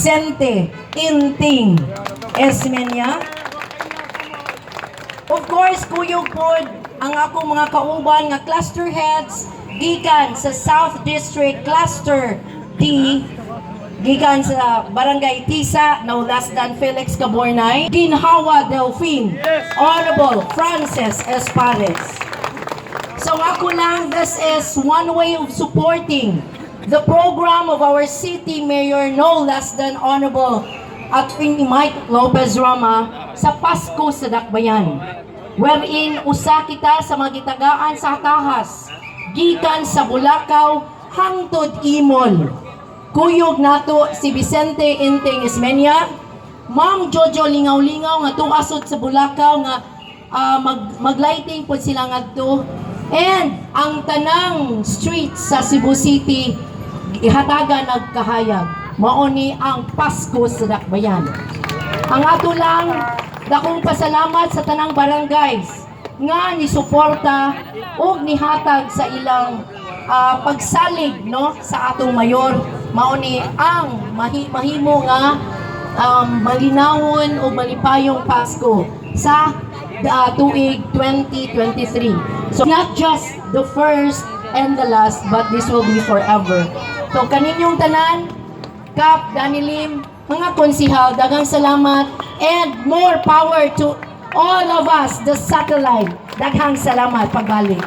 Vicente Inting Esmenia. Of course, kuyog pod ang akong mga kauban nga cluster heads gikan sa South District Cluster D, gikan sa Barangay Tisa, no less than Felix Cabornay, Ginhawa Delphine, Honorable Frances Espares. So ako lang, this is one way of supporting the program of our city mayor, no less than Honorable Attorney Mike Lopez Rama sa Pasko sa Dakbayan, wherein usa kita sa magitagaan sa tahas gikan sa Bulacau hangtod Imol. Kuyog nato si Vicente Inting Esmenia, Ma'am Jojo Lingaw-Lingaw nga tuasod sa Bulacau nga maglighting po sila ngadto, and ang tanang streets sa Cebu City ihatagan nagkahayag mao ni ang Pasko sa Dakbayan. Ang ato lang dakong pasalamat sa tanang barangays nga ni suporta ug nihatag sa ilang pagsalig no sa atong mayor, mao ni ang mahimo nga malinawon o malipayong Pasko sa tuig 2023. So not just the first and the last, but this will be forever. So kaninyong tanan, Kap, Danilim, mga konsihal, dagang salamat, and more power to all of us, the satellite. Daghang salamat pagbalik.